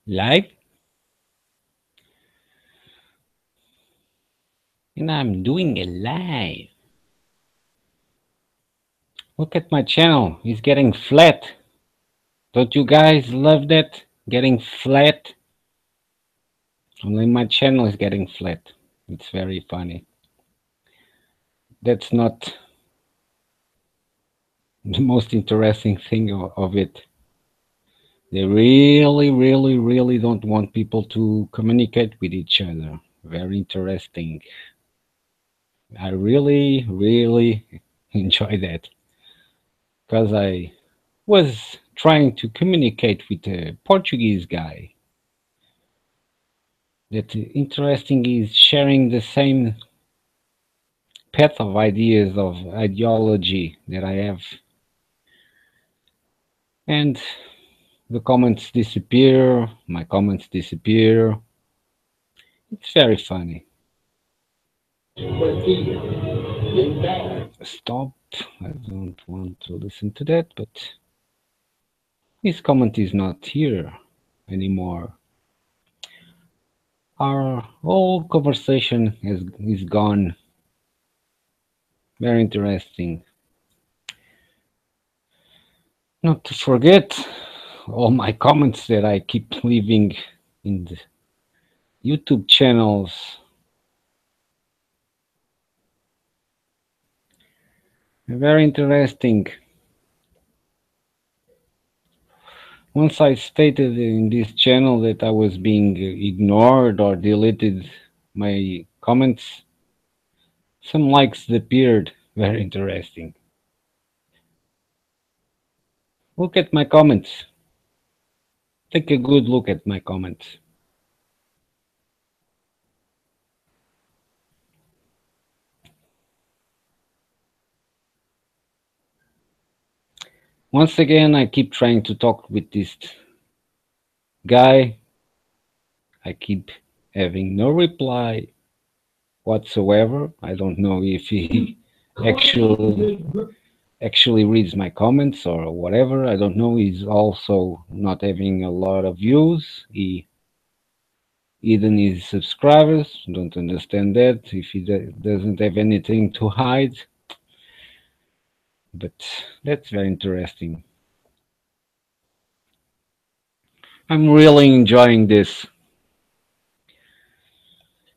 Live, and I'm doing a live. Look at my channel, it's getting flat. Don't you guys love that? Getting flat? Only my channel is getting flat. It's very funny. That's not the most interesting thing of it. They really, really, really don't want people to communicate with each other. Very interesting. I really, really enjoy that because I was trying to communicate with a Portuguese guy. That interesting is sharing the same path of ideas of ideology that I have, and the comments disappear. My comments disappear. It's very funny. Stop. I don't want to listen to that, but his comment is not here anymore. Our whole conversation is gone. Very interesting. Not to forget all my comments that I keep leaving in the YouTube channels. Very interesting. Once I stated in this channel that I was being ignored or deleted my comments, some likes appeared. Very interesting. Look at my comments. Take a good look at my comments. Once again, I keep trying to talk with this guy. I keep having no reply whatsoever. I don't know if he actually reads my comments or whatever. I don't know. He's also not having a lot of views. He hidden his subscribers. Don't understand that. If he doesn't have anything to hide, but that's very interesting. I'm really enjoying this,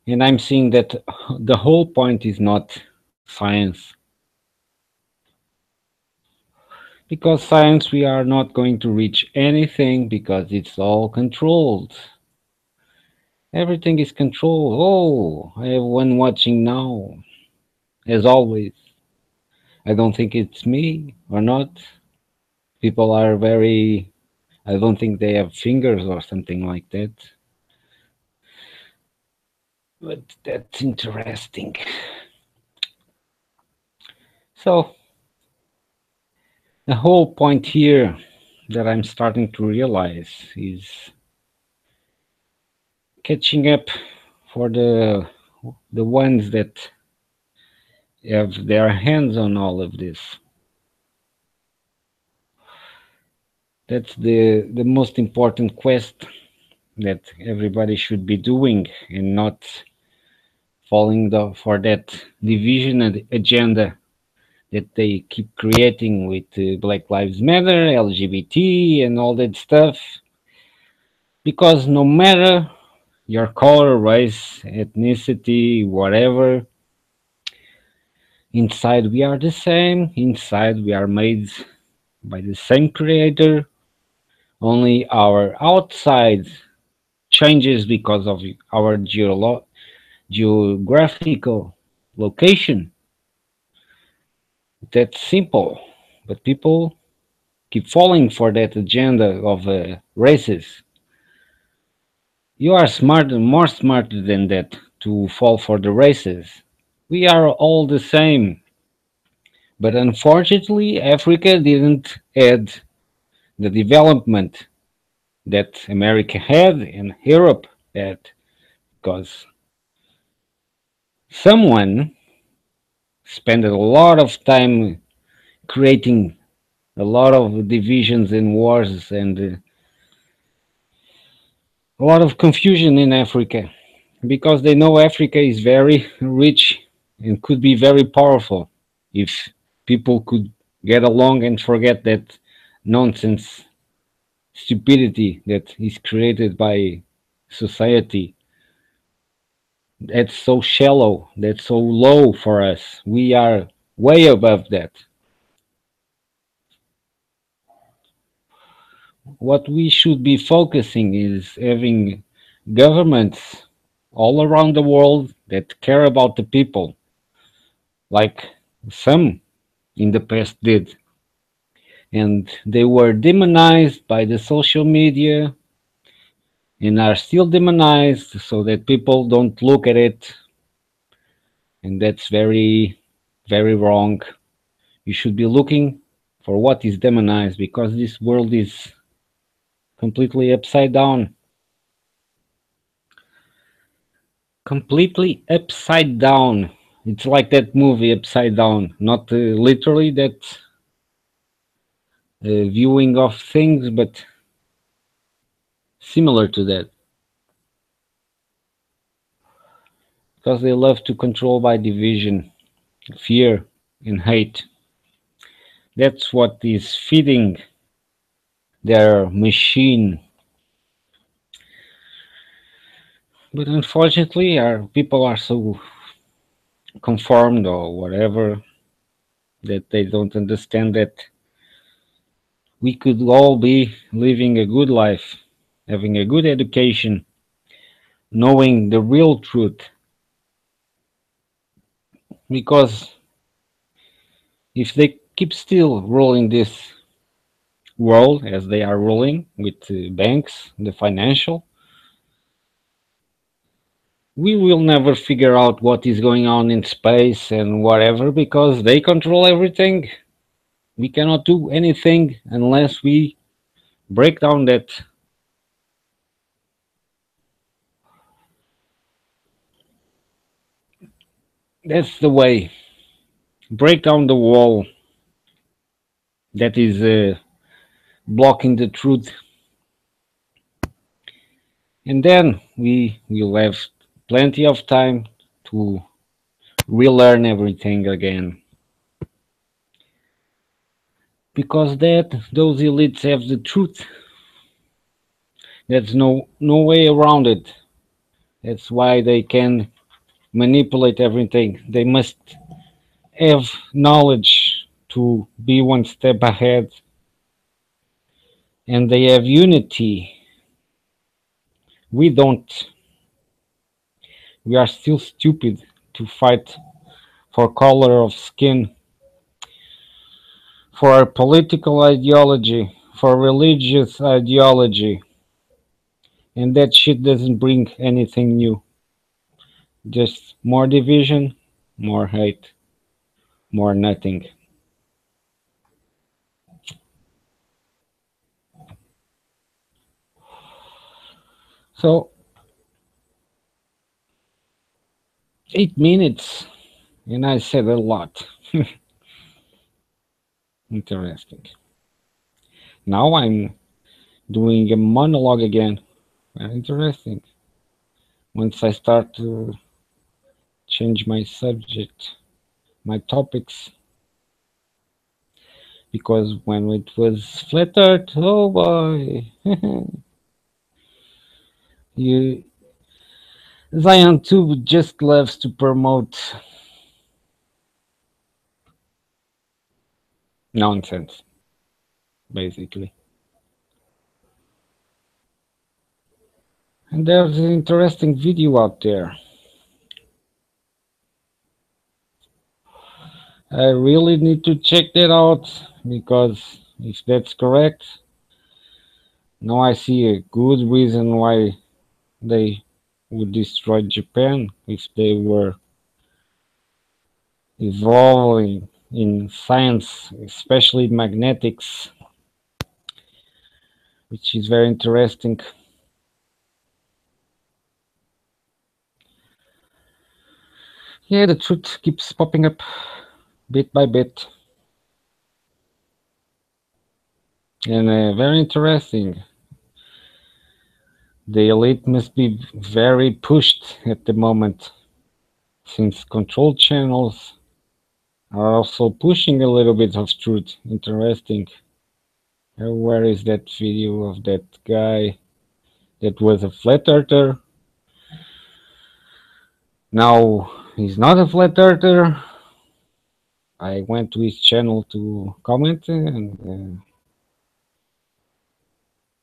and I'm seeing that the whole point is not science. Because science, we are not going to reach anything because it's all controlled. Everything is controlled. Oh, I have one watching now, as always. I don't think it's me or not. People are very, I don't think they have fingers or something like that. But that's interesting. So, the whole point here that I'm starting to realize is catching up for the ones that have their hands on all of this. That's the most important quest that everybody should be doing and not falling for that division agenda that they keep creating with Black Lives Matter, LGBT, and all that stuff. Because no matter your color, race, ethnicity, whatever, inside we are the same. Inside we are made by the same creator. Only our outside changes because of our geographical location. That's simple. But people keep falling for that agenda of races. You are smarter, more smarter than that to fall for the races. We are all the same. But unfortunately, Africa didn't add the development that America had and Europe had because someone spent a lot of time creating a lot of divisions and wars and a lot of confusion in Africa because they know Africa is very rich and could be very powerful if people could get along and forget that nonsense stupidity that is created by society that's so shallow, that's so low for us. We are way above that. What we should be focusing is having governments all around the world that care about the people, like some in the past did. And they were demonized by the social media and are still demonized so that people don't look at it. And that's very, very wrong. You should be looking for what is demonized because this world is completely upside down. Completely upside down. It's like that movie Upside Down, not literally that viewing of things, but similar to that. Because they love to control by division, fear, and hate. That's what is feeding their machine. But unfortunately, our people are so conformed or whatever that they don't understand that we could all be living a good life, having a good education, knowing the real truth. Because if they keep still ruling this world as they are ruling with banks, the financial, we will never figure out what is going on in space and whatever because they control everything. We cannot do anything unless we break down that. That's the way. Break down the wall that is blocking the truth, and then we will have plenty of time to relearn everything again. Because that those elites have the truth. There's no way around it. That's why they can manipulate everything. They must have knowledge to be one step ahead, and they have unity. We don't. We are still stupid to fight for color of skin, for political ideology, for religious ideology, and that shit doesn't bring anything new. Just more division, more hate, more nothing. So 8 minutes, and I said a lot. Interesting. Now I'm doing a monologue again. Very interesting. Once I start to change my subject, my topics, because when it was flat Earth, oh boy, you Zion Tube just loves to promote nonsense, basically. And there's an interesting video out there. I really need to check that out because if that's correct, now I see a good reason why they would destroy Japan if they were evolving in science, especially magnetics, which is very interesting. Yeah, the truth keeps popping up bit by bit, and very interesting. The elite must be very pushed at the moment, since control channels are also pushing a little bit of truth. Interesting. Where is that video of that guy that was a flat earther? Now he's not a flat earther. I went to his channel to comment and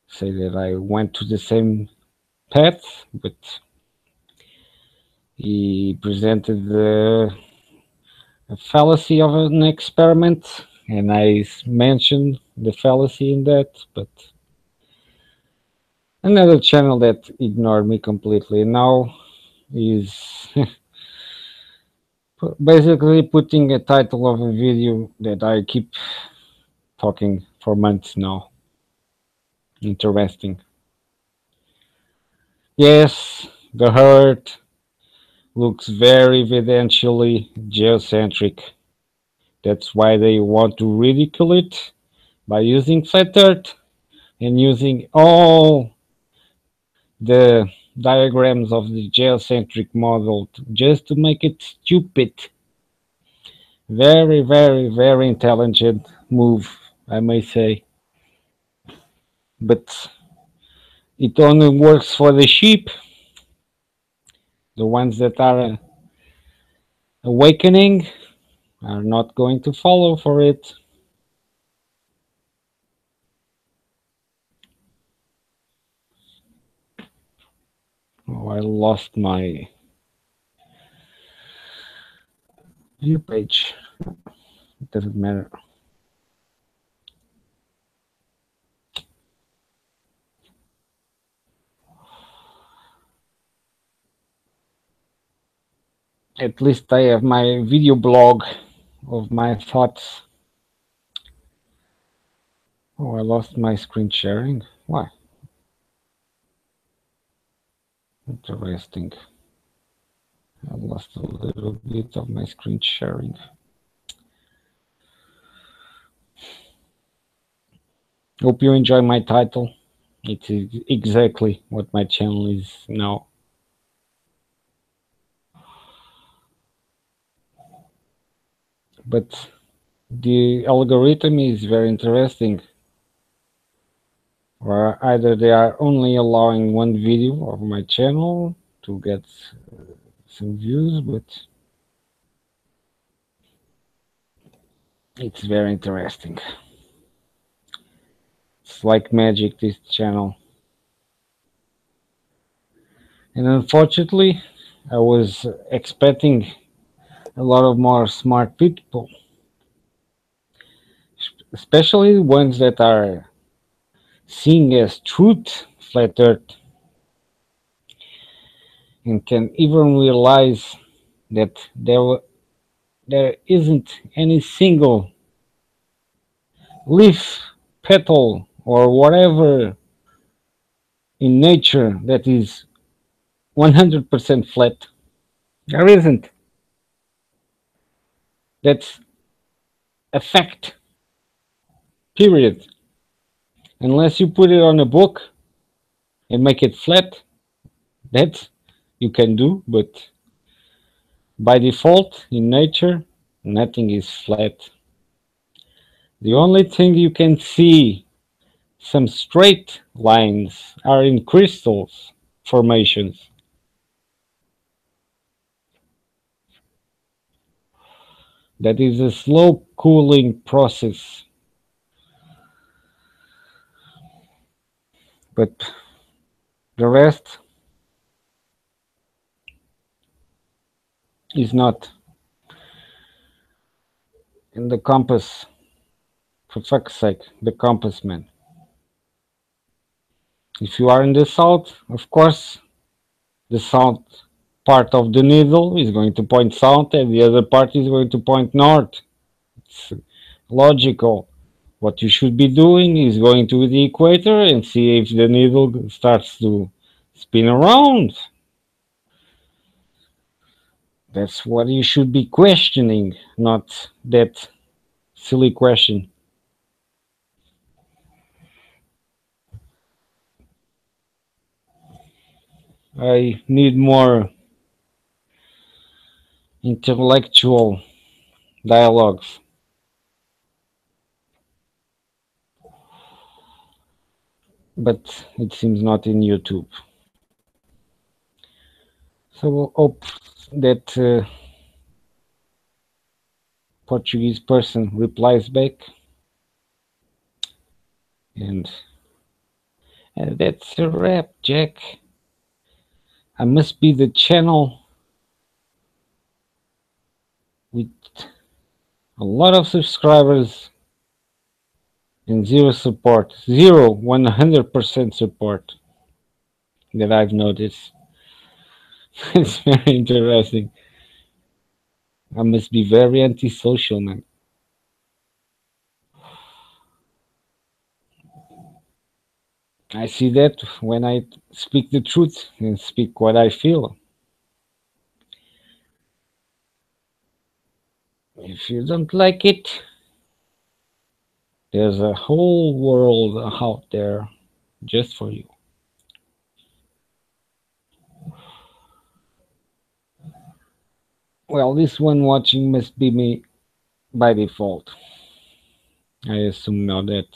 say that I went to the same path, but he presented a fallacy of an experiment, and I mentioned the fallacy in that, but another channel that ignored me completely now is basically putting a title of a video that I keep talking for months now. Interesting. Yes, the Earth looks very evidentially geocentric. That's why they want to ridicule it by using flat Earth and using all the diagrams of the geocentric model just to make it stupid. Very, very, very intelligent move, I may say. But it only works for the sheep, the ones that are awakening are not going to follow for it. Oh, I lost my view page. It doesn't matter. At least I have my video blog of my thoughts. Oh, I lost my screen sharing. Why? Interesting. I lost a little bit of my screen sharing. Hope you enjoy my title. It is exactly what my channel is now. But the algorithm is very interesting. Or either they are only allowing one video of my channel to get some views, but it's very interesting. It's like magic, this channel. And unfortunately, I was expecting a lot of more smart people, especially ones that are seeing as truth flat earth and can even realize that there isn't any single leaf, petal, or whatever in nature that is 100% flat. There isn't. That's a fact, period. Unless you put it on a book and make it flat, that you can do, but by default in nature, nothing is flat. The only thing you can see some straight lines are in crystals formations. That is a slow cooling process. But the rest is not in the compass. For fuck's sake, the compass, man. If you are in the south, of course, the south part of the needle is going to point south and the other part is going to point north. It's logical. What you should be doing is going to the equator and see if the needle starts to spin around. That's what you should be questioning, not that silly question. I need more intellectual dialogues, but it seems not in YouTube. So we'll hope that Portuguese person replies back, and that's a wrap, Jack. I must be the channel with a lot of subscribers and zero support, 100% support that I've noticed. It's very interesting. I must be very antisocial, man. I see that when I speak the truth and speak what I feel. If you don't like it, there's a whole world out there just for you. Well, this one watching must be me by default. I assume now that.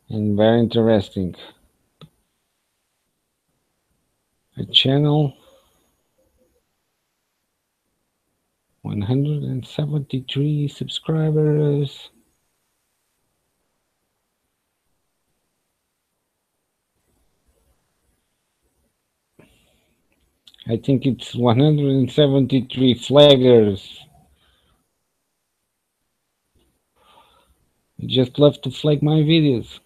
And very interesting. A channel 173 subscribers. I think it's 173 flaggers. You just love to flag my videos.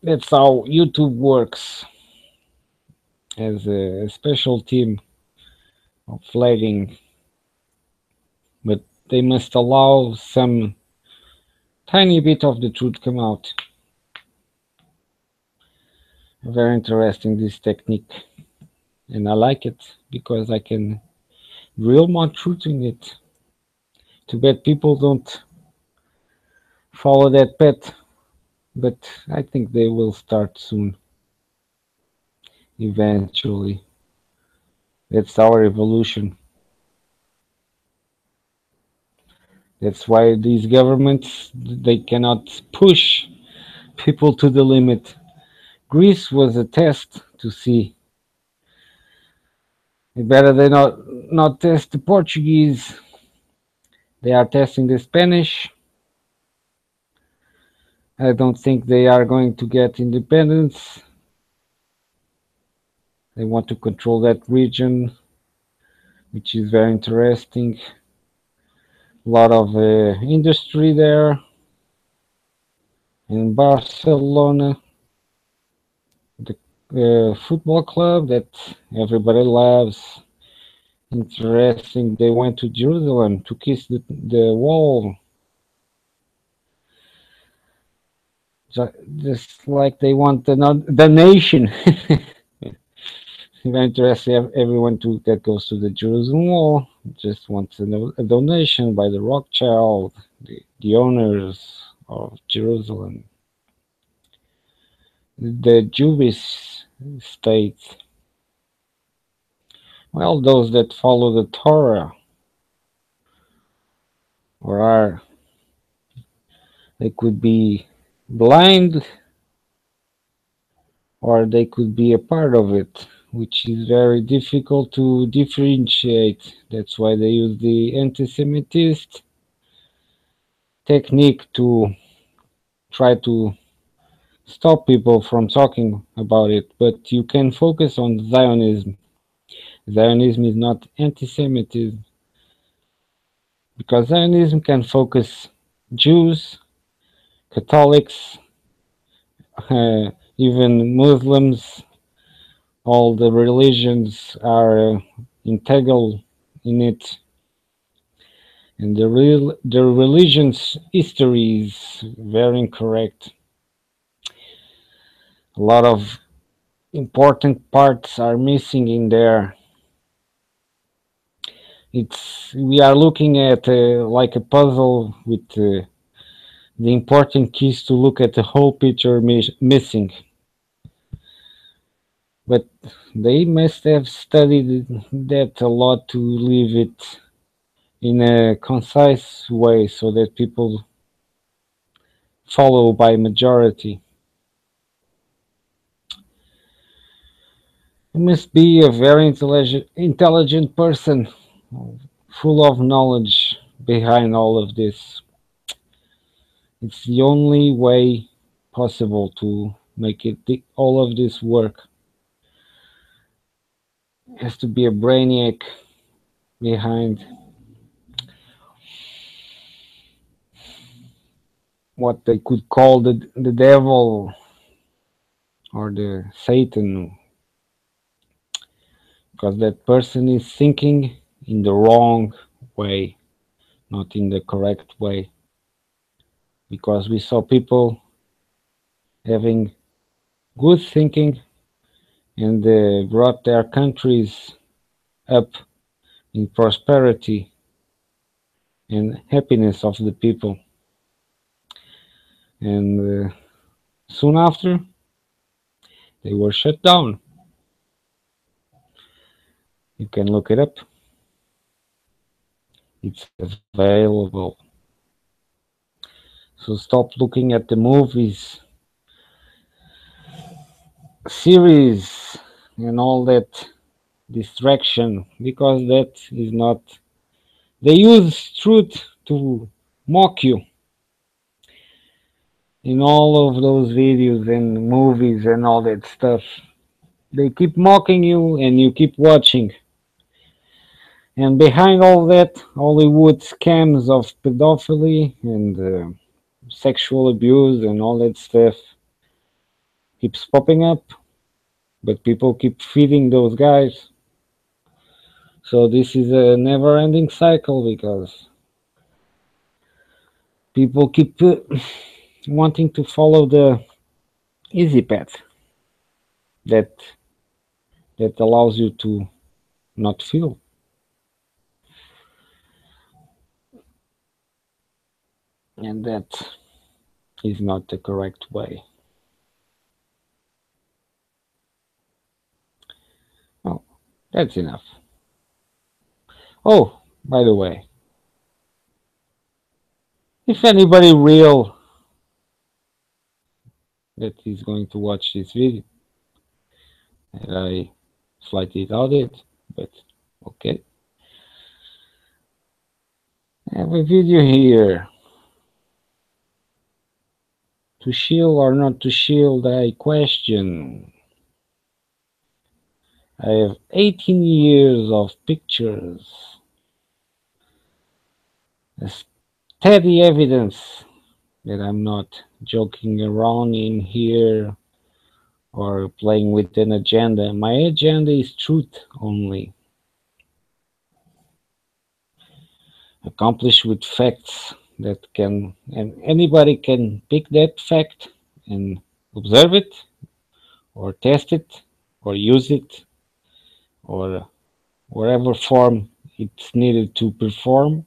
That's how YouTube works, as a special team of flagging, but they must allow some tiny bit of the truth come out. Very interesting, this technique, and I like it because I can drill more truth in it. Too bad people don't follow that path, but I think they will start soon, eventually. That's our evolution. That's why these governments, they cannot push people to the limit. Greece was a test to see. Better they not test the Portuguese. They are testing the Spanish. I don't think they are going to get independence. They want to control that region, which is very interesting. A lot of industry there in Barcelona, the football club that everybody loves. Interesting. They went to Jerusalem to kiss the wall, just like they want the nation. Interesting. Everyone that goes to the Jerusalem wall just wants a donation by the Rothschild, the owners of Jerusalem, the Jewish state. Well, those that follow the Torah or are, they could be blind or they could be a part of it, which is very difficult to differentiate. That's why they use the anti-Semitist technique to try to stop people from talking about it. But you can focus on Zionism. Zionism is not anti-Semitism because Zionism can focus Jews, Catholics, even Muslims. All the religions are integral in it, and the religion's history is very incorrect. A lot of important parts are missing in there. We are looking at like a puzzle with The important key is to look at the whole picture missing. But they must have studied that a lot to leave it in a concise way so that people follow by majority. You must be a very intelligent person, full of knowledge behind all of this. It's the only way possible to make all of this work. It has to be a brainiac behind what they could call the devil or the Satan, because that person is thinking in the wrong way, not in the correct way. Because we saw people having good thinking and brought their countries up in prosperity and happiness of the people. And soon after, they were shut down. You can look it up. It's available. So stop looking at the movies, series, and all that distraction because that is not. They use truth to mock you in all of those videos and movies and all that stuff. They keep mocking you and you keep watching. And behind all that, Hollywood scams of pedophily and sexual abuse and all that stuff keeps popping up, but people keep feeding those guys. So this is a never-ending cycle because people keep wanting to follow the easy path that allows you to not feel, and that is not the correct way. Oh, that's enough. Oh, by the way, if anybody real that is going to watch this video, and I slightly doubt it, but okay. I have a video here. To shield or not to shield, I question. I have 18 years of pictures, steady evidence that I'm not joking around in here or playing with an agenda. My agenda is truth only, accomplished with facts that can, and anybody can pick that fact and observe it or test it or use it or whatever form it's needed to perform.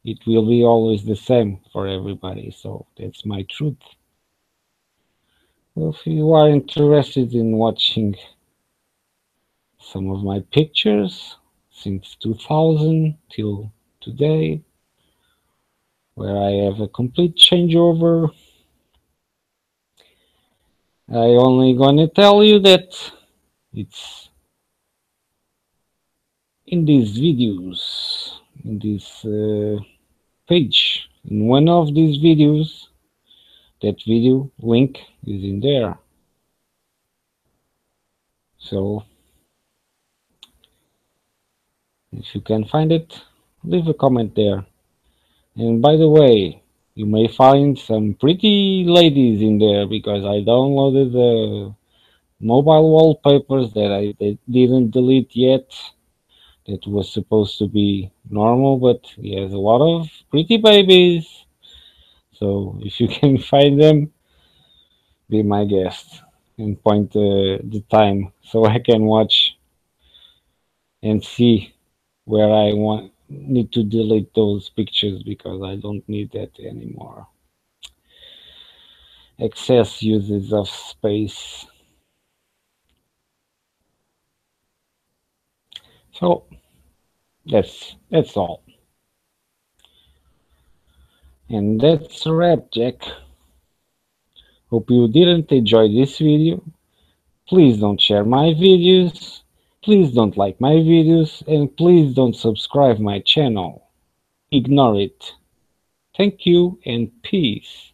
It will be always the same for everybody. So that's my truth. If you are interested in watching some of my pictures since 2000 till today, where I have a complete changeover, I only gonna tell you that it's in these videos, in this page. In one of these videos, that video link is in there. So if you can find it, leave a comment there. And by the way, you may find some pretty ladies in there because I downloaded the mobile wallpapers that I didn't delete yet. That was supposed to be normal, but he has a lot of pretty babies. So if you can find them, be my guest and point the time so I can watch and see where I want need to delete those pictures because I don't need that anymore. excess uses of space. So that's all. And that's a wrap, Jack. Hope you didn't enjoy this video. Please don't share my videos. Please don't like my videos. And please don't subscribe my channel. Ignore it. Thank you and peace.